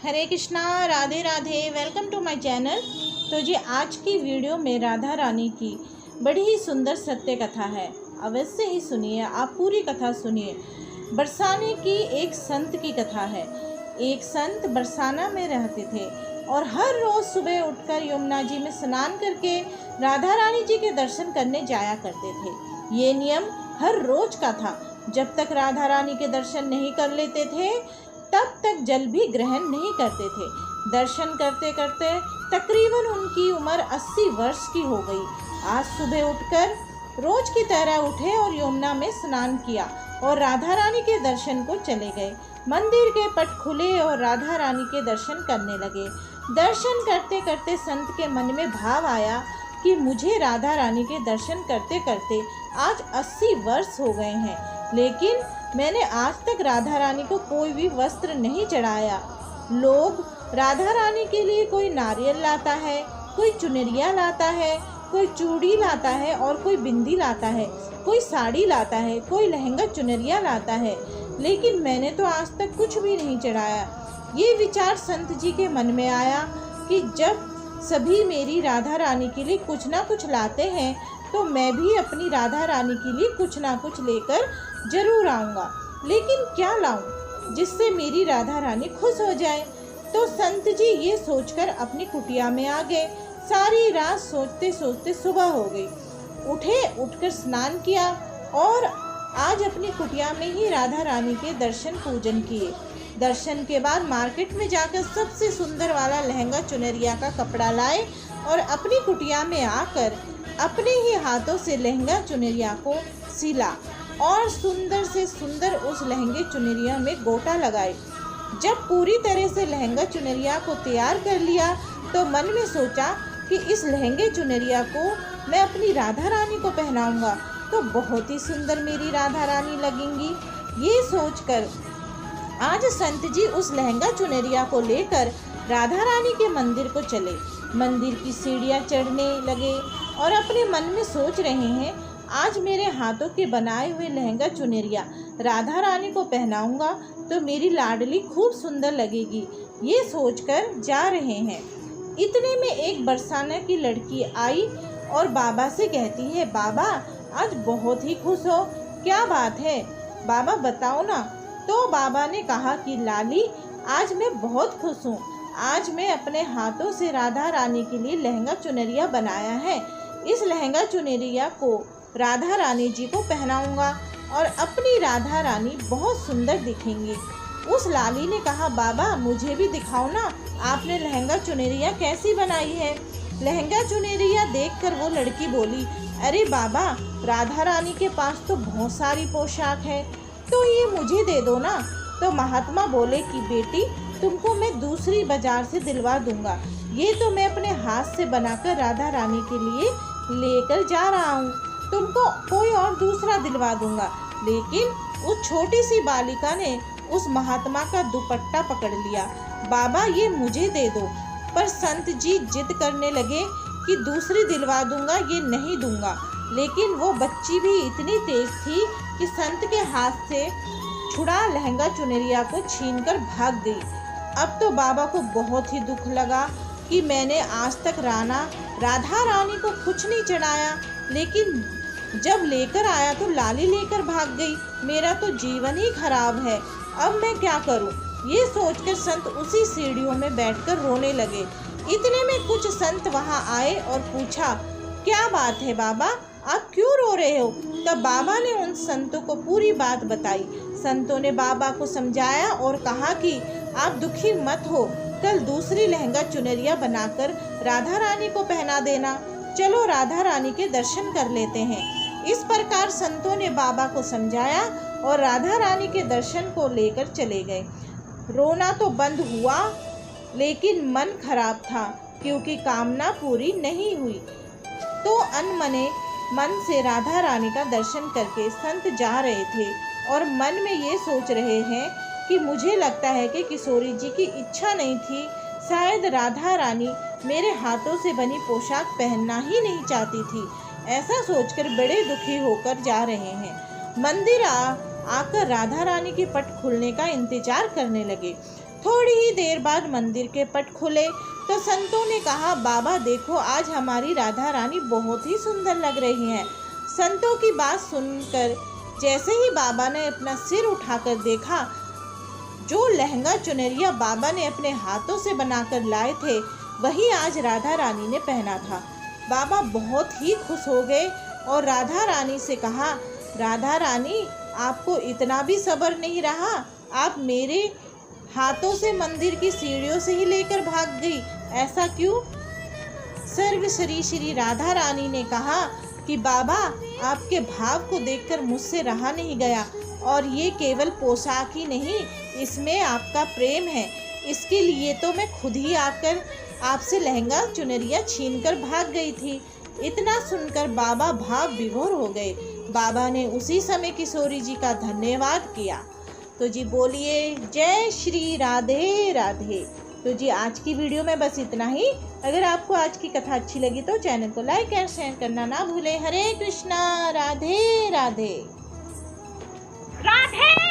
Hare Krishna, Radhe Radhe. Welcome to my channel. तो जी आज की वीडियो में राधा रानी की बड़ी ही सुंदर सत्य कथा है। अवश्य ही सुनिए, आप पूरी कथा सुनिए। बरसाने की एक संत की कथा है। एक संत बरसाना में रहते थे और हर रोज़ सुबह उठकर यमुना जी में स्नान करके राधा रानी जी के दर्शन करने जाया करते थे। ये नियम हर रोज का था। जब तक राधा रानी के दर्शन नहीं कर लेते थे तब तक जल भी ग्रहण नहीं करते थे। दर्शन करते करते तकरीबन उनकी उम्र 80 वर्ष की हो गई। आज सुबह उठकर रोज की तरह उठे और यमुना में स्नान किया और राधा रानी के दर्शन को चले गए। मंदिर के पट खुले और राधा रानी के दर्शन करने लगे। दर्शन करते करते संत के मन में भाव आया कि मुझे राधा रानी के दर्शन करते करते आज 80 वर्ष हो गए हैं, लेकिन मैंने आज तक राधा रानी को कोई भी वस्त्र नहीं चढ़ाया। लोग राधा रानी के लिए कोई नारियल लाता है, कोई चुनरिया लाता है, कोई चूड़ी लाता है और कोई बिंदी लाता है, कोई साड़ी लाता है, कोई लहंगा चुनरिया लाता है, लेकिन मैंने तो आज तक कुछ भी नहीं चढ़ाया। ये विचार संत जी के मन में आया कि जब सभी मेरी राधा रानी के लिए कुछ ना कुछ लाते हैं तो मैं भी अपनी राधा रानी के लिए कुछ ना कुछ लेकर जरूर आऊँगा, लेकिन क्या लाऊं जिससे मेरी राधा रानी खुश हो जाए। तो संत जी ये सोचकर अपनी कुटिया में आ गए। सारी रात सोचते सोचते सुबह हो गई। उठकर स्नान किया और आज अपनी कुटिया में ही राधा रानी के दर्शन पूजन किए। दर्शन के बाद मार्केट में जाकर सबसे सुंदर वाला लहंगा चुनरिया का कपड़ा लाए और अपनी कुटिया में आकर अपने ही हाथों से लहंगा चुनरिया को सिला और सुंदर से सुंदर उस लहंगे चुनरिया में गोटा लगाए। जब पूरी तरह से लहंगा चुनरिया को तैयार कर लिया तो मन में सोचा कि इस लहंगे चुनरिया को मैं अपनी राधा रानी को पहनाऊंगा तो बहुत ही सुंदर मेरी राधा रानी लगेंगी। ये सोचकर आज संत जी उस लहंगा चुनरिया को लेकर राधा रानी के मंदिर को चले। मंदिर की सीढ़ियाँ चढ़ने लगे और अपने मन में सोच रहे हैं, आज मेरे हाथों के बनाए हुए लहंगा चुनरिया राधा रानी को पहनाऊंगा तो मेरी लाडली खूब सुंदर लगेगी। ये सोचकर जा रहे हैं। इतने में एक बरसाना की लड़की आई और बाबा से कहती है, बाबा आज बहुत ही खुश हो, क्या बात है बाबा बताओ ना। तो बाबा ने कहा कि लाली आज मैं बहुत खुश हूँ। आज मैं अपने हाथों से राधा रानी के लिए लहंगा चुनरिया बनाया है। इस लहंगा चुनरिया को राधा रानी जी को पहनाऊंगा और अपनी राधा रानी बहुत सुंदर दिखेंगी। उस लाली ने कहा, बाबा मुझे भी दिखाओ ना, आपने लहंगा चुनरिया कैसी बनाई है। लहंगा चुनरिया देखकर वो लड़की बोली, अरे बाबा राधा रानी के पास तो बहुत सारी पोशाक है, तो ये मुझे दे दो ना। तो महात्मा बोले कि बेटी तुमको मैं दूसरी बाजार से दिलवा दूंगा, ये तो मैं अपने हाथ से बनाकर राधा रानी के लिए लेकर जा रहा हूँ, तुमको कोई और दूसरा दिलवा दूंगा। लेकिन उस छोटी सी बालिका ने उस महात्मा का दुपट्टा पकड़ लिया। बाबा ये मुझे दे दो। पर संत जी जिद करने लगे कि दूसरी दिलवा दूंगा, ये नहीं दूंगा। लेकिन वो बच्ची भी इतनी तेज थी कि संत के हाथ से छुड़ा लहंगा चुनरिया को छीनकर भाग गई। अब तो बाबा को बहुत ही दुख लगा कि मैंने आज तक राधा रानी को कुछ नहीं चढ़ाया, लेकिन जब लेकर आया तो लाली लेकर भाग गई। मेरा तो जीवन ही खराब है, अब मैं क्या करूं? ये सोचकर संत उसी सीढ़ियों में बैठकर रोने लगे। इतने में कुछ संत वहां आए और पूछा, क्या बात है बाबा, आप क्यों रो रहे हो? तब बाबा ने उन संतों को पूरी बात बताई। संतों ने बाबा को समझाया और कहा कि आप दुखी मत हो, कल दूसरी लहंगा चुनरिया बनाकर राधा रानी को पहना देना। चलो राधा रानी के दर्शन कर लेते हैं। इस प्रकार संतों ने बाबा को समझाया और राधा रानी के दर्शन को लेकर चले गए। रोना तो बंद हुआ, लेकिन मन खराब था क्योंकि कामना पूरी नहीं हुई। तो अनमने मन से राधा रानी का दर्शन करके संत जा रहे थे और मन में ये सोच रहे हैं कि मुझे लगता है कि किशोरी जी की इच्छा नहीं थी, शायद राधा रानी मेरे हाथों से बनी पोशाक पहनना ही नहीं चाहती थी। ऐसा सोचकर बड़े दुखी होकर जा रहे हैं। मंदिर आकर राधा रानी के पट खुलने का इंतजार करने लगे। थोड़ी ही देर बाद मंदिर के पट खुले तो संतों ने कहा, बाबा देखो, आज हमारी राधा रानी बहुत ही सुंदर लग रही हैं। संतों की बात सुनकर जैसे ही बाबा ने अपना सिर उठाकर देखा, जो लहंगा चुनरिया बाबा ने अपने हाथों से बनाकर लाए थे वही आज राधा रानी ने पहना था। बाबा बहुत ही खुश हो गए और राधा रानी से कहा, राधा रानी, आपको इतना भी सब्र नहीं रहा? आप मेरे हाथों से मंदिर की सीढ़ियों से ही लेकर भाग गई, ऐसा क्यों? सर्वश्री श्री राधा रानी ने कहा कि बाबा, आपके भाव को देखकर मुझसे रहा नहीं गया, और ये केवल पोशाक ही नहीं, इसमें आपका प्रेम है। इसके लिए तो मैं खुद ही आकर आपसे लहंगा चुनरिया छीनकर भाग गई थी। इतना सुनकर बाबा भाव विभोर हो गए। बाबा ने उसी समय किशोरी जी का धन्यवाद किया। तो जी बोलिए जय श्री राधे राधे। तो जी आज की वीडियो में बस इतना ही। अगर आपको आज की कथा अच्छी लगी तो चैनल को लाइक एंड शेयर करना ना भूलें। हरे कृष्णा, राधे राधे। राधे